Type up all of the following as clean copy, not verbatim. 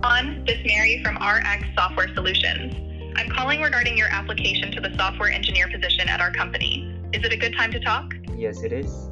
This is Mary from RX Software Solutions. I'm calling regarding your application to the software engineer position at our company. Is it a good time to talk? Yes, it is.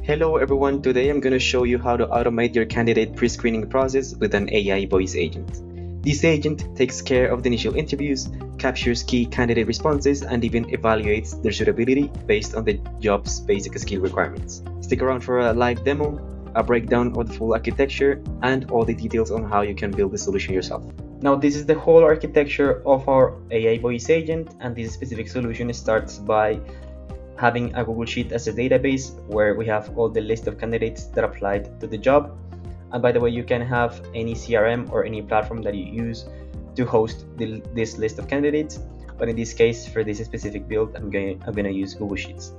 Hello everyone, today I'm going to show you how to automate your candidate pre-screening process with an AI voice agent. This agent takes care of the initial interviews, captures key candidate responses, and even evaluates their suitability based on the job's basic skill requirements. Stick around for a live demo, a breakdown of the full architecture, and all the details on how you can build the solution yourself. Now this is the whole architecture of our AI voice agent, and this specific solution starts by having a Google Sheet as a database where we have all the list of candidates that applied to the job. And by the way, you can have any CRM or any platform that you use to host this list of candidates, but in this case, for this specific build, I'm going to use Google Sheets.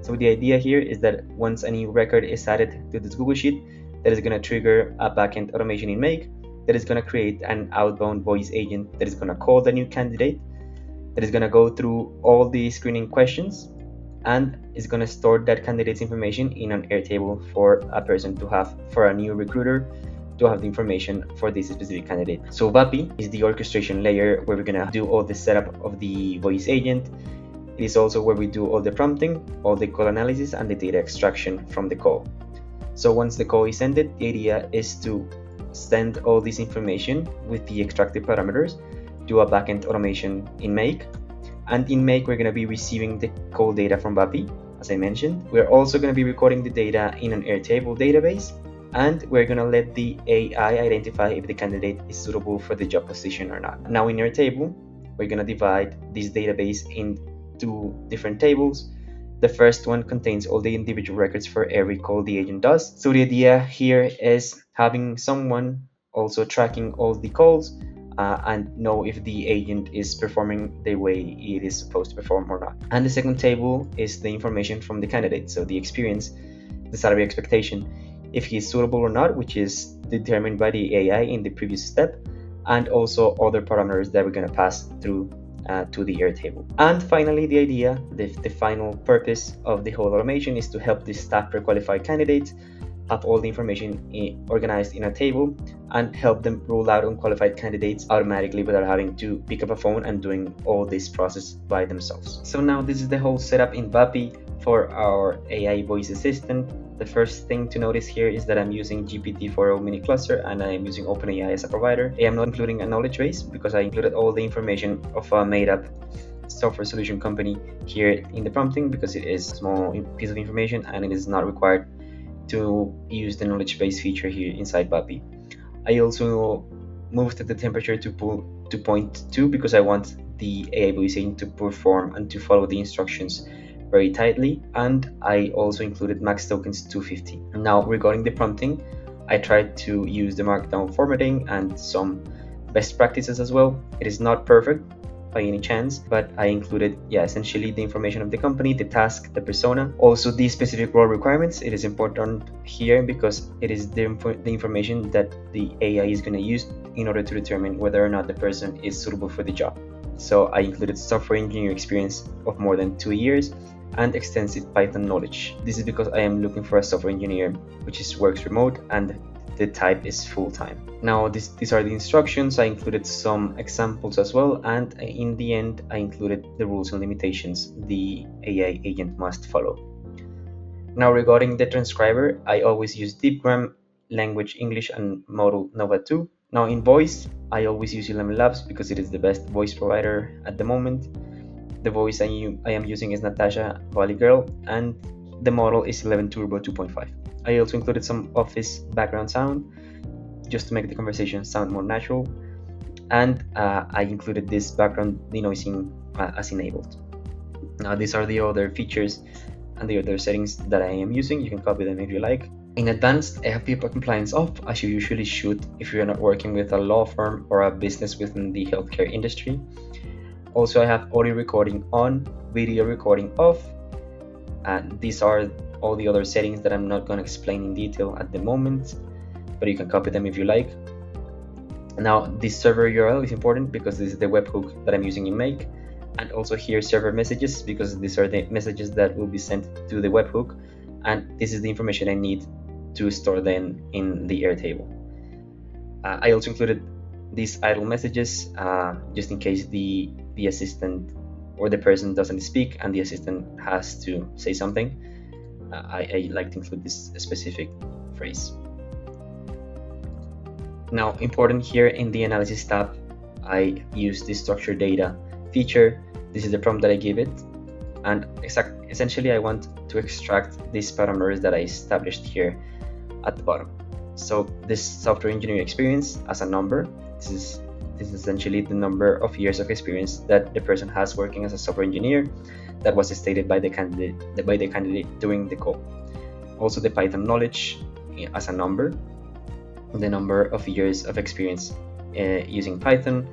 So the idea here is that once a new record is added to this Google Sheet, that is going to trigger a backend automation in Make that is going to create an outbound voice agent that is going to call the new candidate, that is going to go through all the screening questions, and is going to store that candidate's information in an Airtable for a person to have, for a new recruiter to have the information for this specific candidate. So VAPI is the orchestration layer where we're going to do all the setup of the voice agent. It is also where we do all the prompting, all the call analysis, and the data extraction from the call. So once the call is ended, the idea is to send all this information with the extracted parameters to a backend automation in Make. And in Make, we're going to be receiving the call data from VAPI, as I mentioned. We're also going to be recording the data in an Airtable database, and we're going to let the AI identify if the candidate is suitable for the job position or not. Now in Airtable, we're going to divide this database into different tables. The first one contains all the individual records for every call the agent does. So the idea here is having someone also tracking all the calls and know if the agent is performing the way it is supposed to perform or not. And the second table is the information from the candidate, so the experience, the salary expectation, if he is suitable or not, which is determined by the AI in the previous step, and also other parameters that we're going to pass through to the Airtable. And finally, the idea, the final purpose of the whole automation is to help the staff pre-qualified candidates have all the information organized in a table and help them rule out unqualified candidates automatically without having to pick up a phone and doing all this process by themselves. So now this is the whole setup in VAPI for our AI voice assistant. The first thing to notice here is that I'm using GPT-4o mini cluster and I'm using OpenAI as a provider. I am not including a knowledge base because I included all the information of a made-up software solution company here in the prompting because it is a small piece of information and it is not required to use the knowledge base feature here inside VAPI. I also moved the temperature to 0.2 because I want the AI voice agent to perform and to follow the instructions very tightly, and I also included max tokens 250. Now regarding the prompting, I tried to use the markdown formatting and some best practices as well. It is not perfect by any chance, but I included essentially the information of the company, the task, the persona, also the specific role requirements. It is important here because it is the information that the AI is going to use in order to determine whether or not the person is suitable for the job. So I included software engineer experience of more than 2 years and extensive Python knowledge. This is because I am looking for a software engineer which works remote and the type is full-time. Now these are the instructions. I included some examples as well, and in the end I included the rules and limitations the AI agent must follow. Now regarding the transcriber, I always use DeepGram, Language English, and Model Nova 2. Now in voice, I always use ULM Labs because it is the best voice provider at the moment. The voice I am using is Natasha Valley Girl, and the model is 11 Turbo 2.5. I also included some office background sound just to make the conversation sound more natural, and I included this background denoising as enabled. Now these are the other features and the other settings that I am using. You can copy them if you like. In advanced, I have HIPAA compliance off, as you usually should if you're not working with a law firm or a business within the healthcare industry. Also, I have audio recording on, video recording off, and these are all the other settings that I'm not going to explain in detail at the moment, but you can copy them if you like. Now, this server URL is important because this is the webhook that I'm using in Make, and also here server messages because these are the messages that will be sent to the webhook, and this is the information I need to store them in the Airtable. I also included these idle messages just in case the assistant or the person doesn't speak and the assistant has to say something. I like to include this specific phrase. Now, important here in the analysis tab, I use the structured data feature. This is the prompt that I give it, and essentially I want to extract these parameters that I established here at the bottom. So this software engineering experience as a number, this is essentially the number of years of experience that the person has working as a software engineer that was stated by the candidate during the call. Also the Python knowledge as a number, the number of years of experience using Python,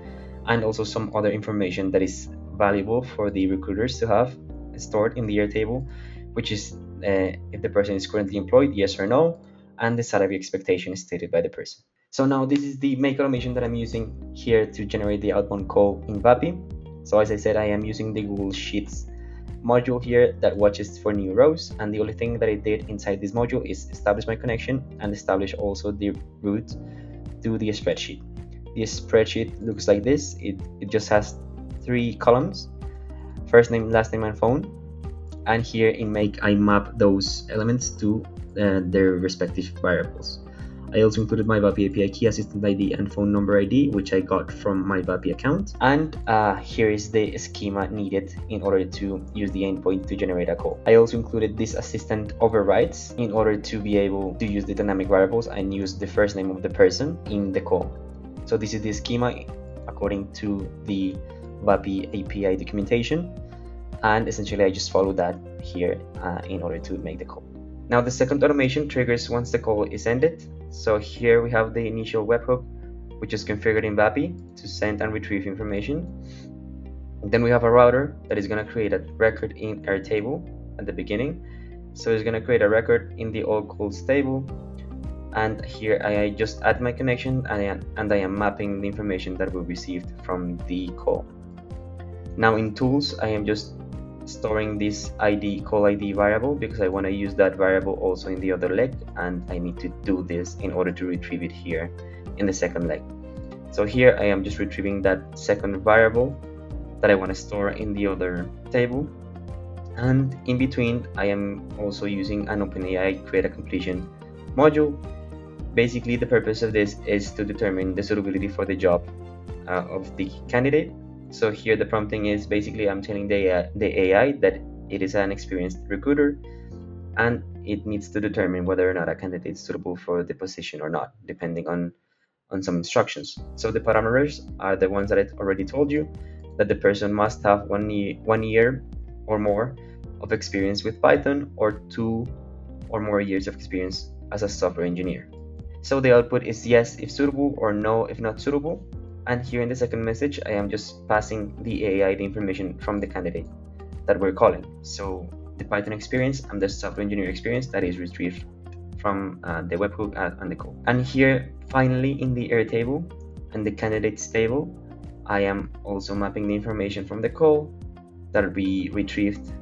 and also some other information that is valuable for the recruiters to have stored in the year table, which is if the person is currently employed, yes or no, and the salary expectation is stated by the person. So now this is the make automation that I'm using here to generate the outbound call in VAPI. So as I said, I am using the Google Sheets module here that watches for new rows, and the only thing that I did inside this module is establish my connection and establish also the route to the spreadsheet. The spreadsheet looks like this. It just has 3 columns: first name, last name, and phone. And here in make, I map those elements to their respective variables. I also included my VAPI API key, assistant ID, and phone number ID, which I got from my VAPI account. And here is the schema needed in order to use the endpoint to generate a call. I also included this assistant overrides in order to be able to use the dynamic variables and use the first name of the person in the call. So this is the schema according to the VAPI API documentation. And essentially I just follow that here in order to make the call. Now the second automation triggers once the call is ended. So here we have the initial webhook, which is configured in VAPI to send and retrieve information. And then we have a router that is going to create a record in Airtable at the beginning. So it's going to create a record in the all calls table. And here I just add my connection and I am mapping the information that we received from the call. Now in tools, I am just storing this ID, call ID variable, because I want to use that variable also in the other leg, and I need to do this in order to retrieve it here in the second leg. So here I am just retrieving that second variable that I want to store in the other table, and in between I am also using an OpenAI create a completion module. Basically the purpose of this is to determine the suitability for the job of the candidate. So here the prompting is basically I'm telling the AI that it is an experienced recruiter and it needs to determine whether or not a candidate is suitable for the position or not, depending on some instructions. So the parameters are the ones that I already told you, that the person must have 1 year or more of experience with Python, or 2 or more years of experience as a software engineer. So the output is yes if suitable or no if not suitable. And here in the second message, I am just passing the AI the information from the candidate that we're calling. So the Python experience and the software engineer experience that is retrieved from the webhook and the call. And here, finally, in the Airtable and the candidates table, I am also mapping the information from the call that will be retrieved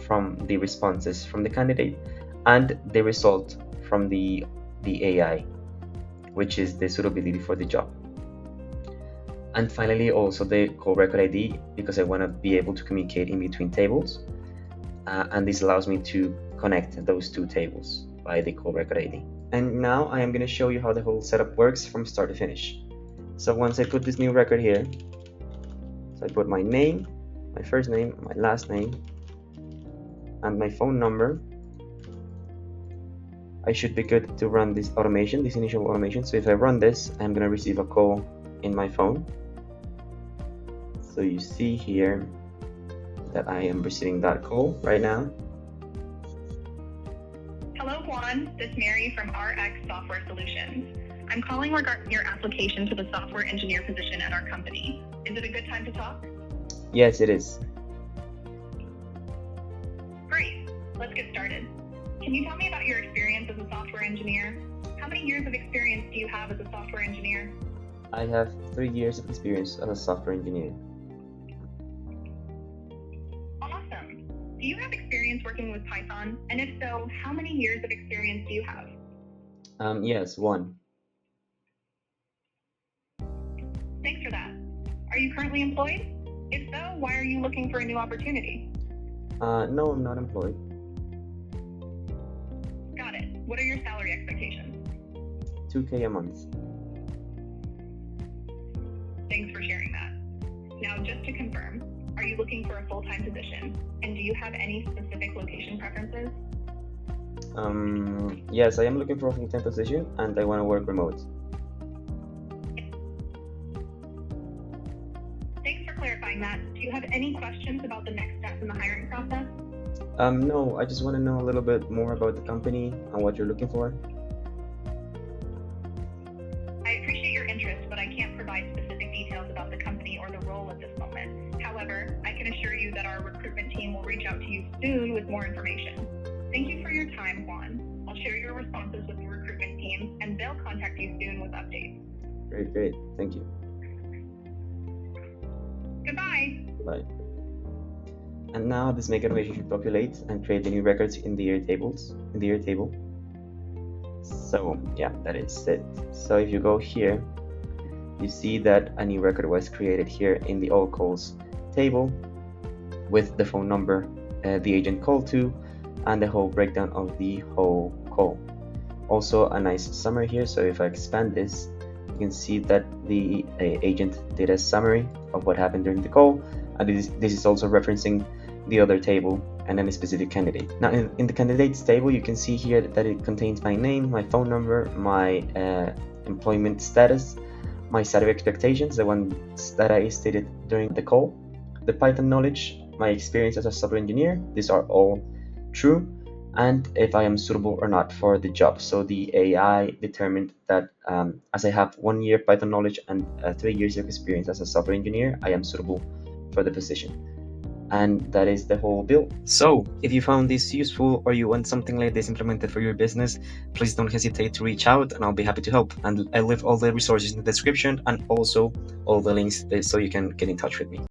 from the responses from the candidate and the result from the AI, which is the suitability for the job. And finally also the call record ID, because I want to be able to communicate in between tables, and this allows me to connect those 2 tables by the call record ID. And now I am going to show you how the whole setup works from start to finish. So once I put this new record here, so I put my name, my first name, my last name, and my phone number, I should be good to run this automation, this initial automation. So if I run this, I'm going to receive a call in my phone. So you see here that I am receiving that call right now. Hello, Juan. This is Mary from RX Software Solutions. I'm calling regarding your application to the software engineer position at our company. Is it a good time to talk? Yes, it is. Great. Let's get started. Can you tell me about your experience as a software engineer? How many years of experience do you have as a software engineer? I have 3 years of experience as a software engineer. Awesome. Do you have experience working with Python? And if so, how many years of experience do you have? Yes, 1. Thanks for that. Are you currently employed? If so, why are you looking for a new opportunity? No, I'm not employed. Got it. What are your salary expectations? $2K a month. Thanks for sharing that. Now, just to confirm, are you looking for a full-time position? And do you have any specific location preferences? Yes, I am looking for a full-time position and I want to work remote. Thanks for clarifying that. Do you have any questions about the next steps in the hiring process? No, I just want to know a little bit more about the company and what you're looking for. I appreciate your interest, but I can't provide specific details about the company or the role at this moment. However, I can assure you that our recruitment team will reach out to you soon with more information. Thank you for your time, Juan. I'll share your responses with the recruitment team, and they'll contact you soon with updates. Great. Thank you. Goodbye. Bye. And now this make automation should populate and create the new records in the year table. So yeah, that is it. So if you go here, you see that a new record was created here in the all calls table with the phone number the agent called to and the whole breakdown of the whole call. Also a nice summary here. So if I expand this, you can see that the agent did a summary of what happened during the call, and this is also referencing the other table and then a specific candidate. Now in the candidates table, you can see here that it contains my name, my phone number, my employment status, my salary expectations, the ones that I stated during the call, the Python knowledge, my experience as a software engineer. These are all true, and if I am suitable or not for the job. So the AI determined that as I have 1 year Python knowledge and 3 years of experience as a software engineer, I am suitable for the position. And that is the whole bill. So if you found this useful or you want something like this implemented for your business, please don't hesitate to reach out and I'll be happy to help. And I'll leave all the resources in the description and also all the links so you can get in touch with me.